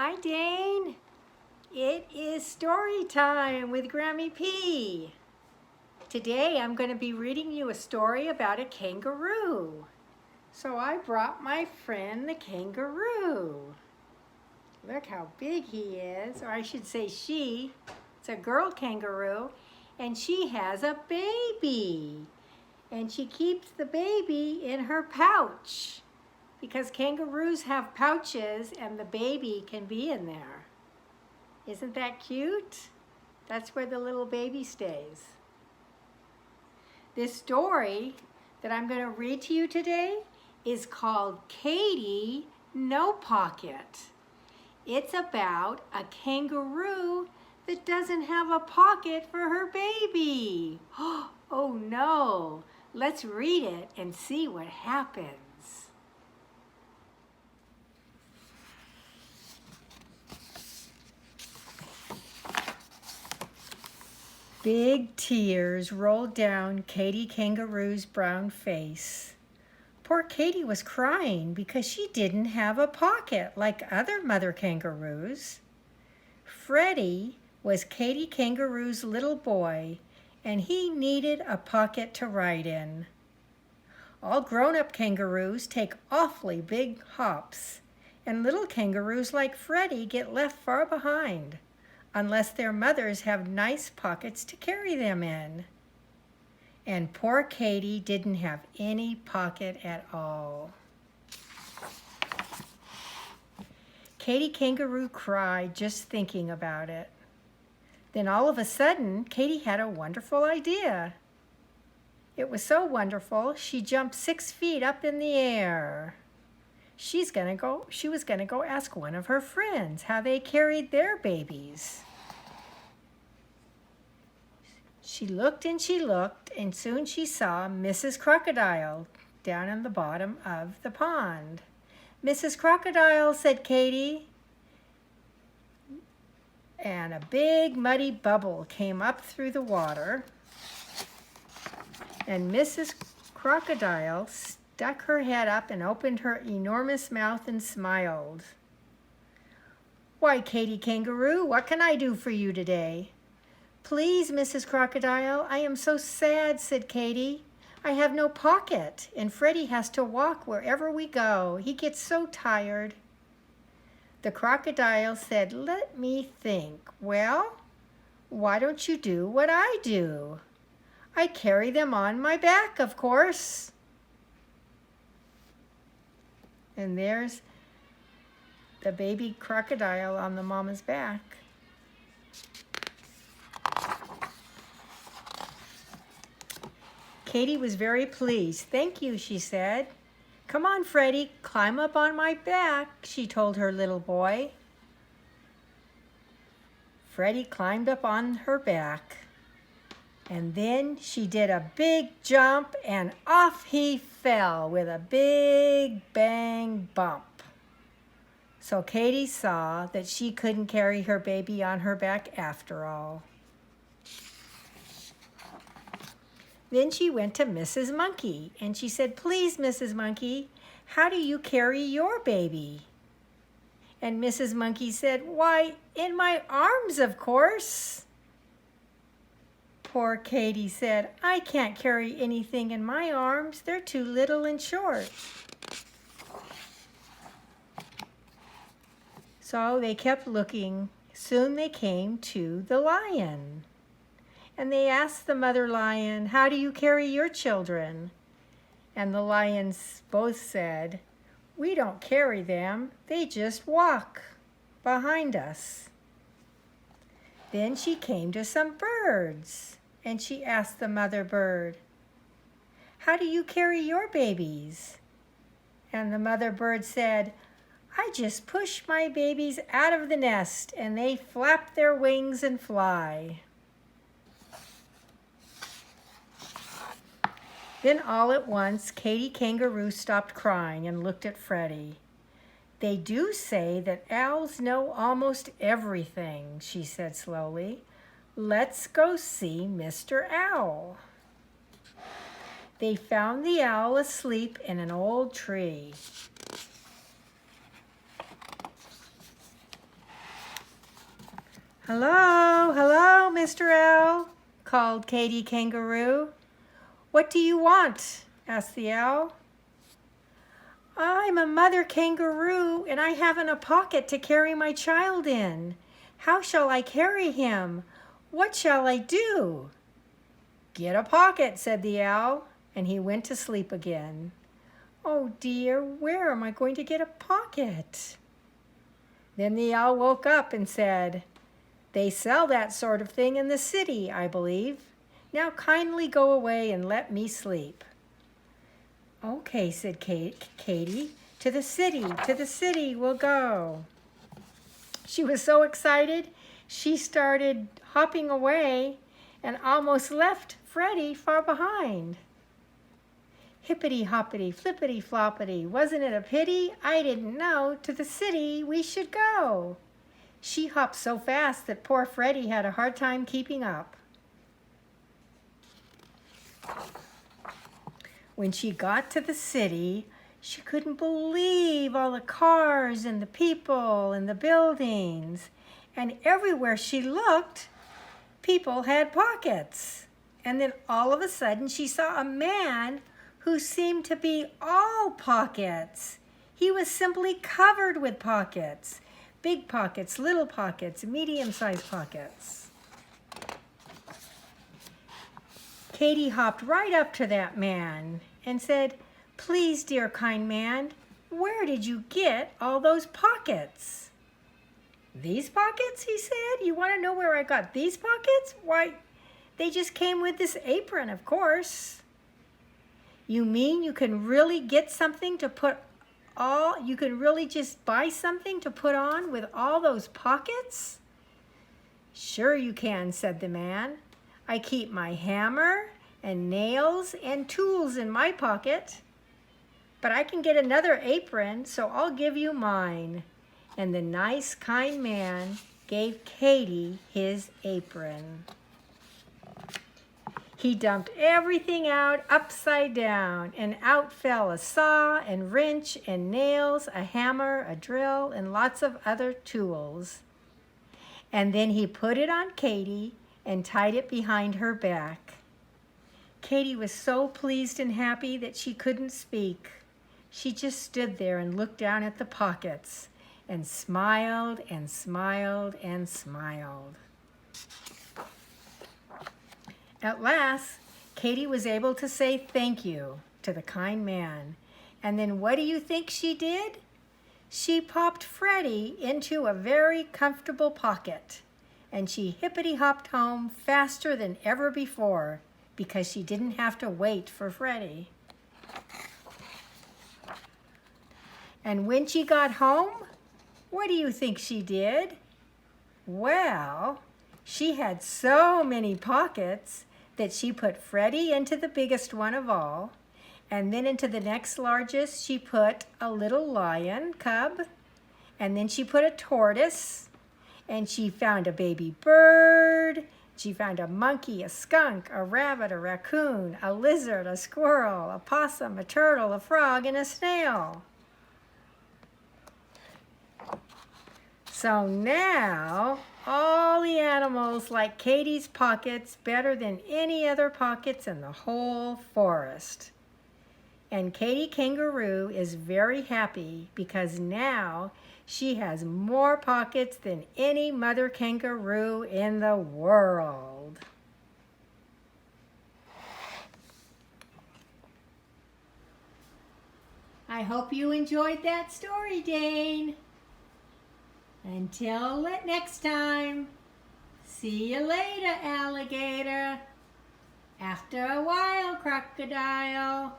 Hi, Dane. It is story time with Grammy P. Today I'm going to be reading you a story about a kangaroo. So I brought my friend the kangaroo. Look how big he is, or I should say she. It's a girl kangaroo, and she has a baby. And she keeps the baby in her pouch because kangaroos have pouches and the baby can be in there. Isn't that cute? That's where the little baby stays. This story that I'm going to read to you today is called Katy No-Pocket. It's about a kangaroo that doesn't have a pocket for her baby. Oh no! Let's read it and see what happens. Big tears rolled down Katy Kangaroo's brown face. Poor Katy was crying because she didn't have a pocket like other mother kangaroos. Freddie was Katy Kangaroo's little boy, and he needed a pocket to ride in. All grown-up kangaroos take awfully big hops, and little kangaroos like Freddie get left far behind, unless their mothers have nice pockets to carry them in. And poor Katy didn't have any pocket at all. Katy Kangaroo cried just thinking about it. Then all of a sudden, Katy had a wonderful idea. It was so wonderful, she jumped 6 feet up in the air. She was gonna go ask one of her friends how they carried their babies. She looked, and soon she saw Mrs. Crocodile down in the bottom of the pond. "Mrs. Crocodile," said Katy. And a big muddy bubble came up through the water. And Mrs. Crocodile stuck her head up and opened her enormous mouth and smiled. "Why, Katy Kangaroo, what can I do for you today?" "Please, Mrs. Crocodile, I am so sad," said Katy. "I have no pocket, and Freddie has to walk wherever we go. He gets so tired." The crocodile said, "Let me think. Well, why don't you do what I do? I carry them on my back, of course." And there's the baby crocodile on the mama's back. Katy was very pleased. "Thank you," she said. "Come on, Freddie, climb up on my back," she told her little boy. Freddie climbed up on her back, and then she did a big jump, and off he fell with a big bang bump. So Katy saw that she couldn't carry her baby on her back after all. Then she went to Mrs. Monkey, and she said, "Please, Mrs. Monkey, how do you carry your baby?" And Mrs. Monkey said, "Why, in my arms, of course." Poor Katy said, "I can't carry anything in my arms. They're too little and short." So they kept looking. Soon they came to the lion. And they asked the mother lion, "How do you carry your children?" And the lions both said, "We don't carry them. They just walk behind us." Then she came to some birds, and she asked the mother bird, "How do you carry your babies?" And the mother bird said, "I just push my babies out of the nest, and they flap their wings and fly." Then all at once, Katy Kangaroo stopped crying and looked at Freddie. "They do say that owls know almost everything," she said slowly. "Let's go see Mr. Owl." They found the owl asleep in an old tree. Hello, hello, Mr. Owl, called Katy Kangaroo. What do you want? Asked the owl. I'm a mother kangaroo and I haven't a pocket to carry my child in. How shall I carry him? What shall I do? Get a pocket, said the owl, and he went to sleep again. Oh dear, where am I going to get a pocket? Then the owl woke up and said, They sell that sort of thing in the city, I believe. Now kindly go away and let me sleep. Okay, said Katy. To the city we'll go. She was so excited, she started hopping away and almost left Freddie far behind. Hippity hoppity, flippity floppity, wasn't it a pity? I didn't know to the city we should go. She hopped so fast that poor Freddie had a hard time keeping up. When she got to the city, she couldn't believe all the cars and the people and the buildings. And everywhere she looked, people had pockets. And then all of a sudden, she saw a man who seemed to be all pockets. He was simply covered with pockets. Big pockets, little pockets, medium-sized pockets. Katy hopped right up to that man and said, Please, dear kind man, where did you get all those pockets? These pockets, he said. You want to know where I got these pockets? Why, they just came with this apron, of course. You mean you can really get something to put you can really just buy something to put on with all those pockets? Sure you can, said the man. I keep my hammer and nails and tools in my pocket. But I can get another apron, so I'll give you mine. And the nice, kind man gave Katy his apron. He dumped everything out upside down, and out fell a saw and wrench and nails, a hammer, a drill, and lots of other tools. And then he put it on Katy and tied it behind her back. Katy was so pleased and happy that she couldn't speak. She just stood there and looked down at the pockets and smiled and smiled and smiled. At last, Katy was able to say thank you to the kind man. And then what do you think she did? She popped Freddie into a very comfortable pocket. And she hippity-hopped home faster than ever before because she didn't have to wait for Freddie. And when she got home, what do you think she did? Well, she had so many pockets that she put Freddie into the biggest one of all, and then into the next largest she put a little lion cub, and then she put a tortoise, and she found a baby bird, she found a monkey, a skunk, a rabbit, a raccoon, a lizard, a squirrel, a possum, a turtle, a frog, and a snail. So now, all the animals like Katy's pockets better than any other pockets in the whole forest. And Katy Kangaroo is very happy because now she has more pockets than any mother kangaroo in the world. I hope you enjoyed that story, Dane. Until next time, see you later, alligator. After a while, crocodile.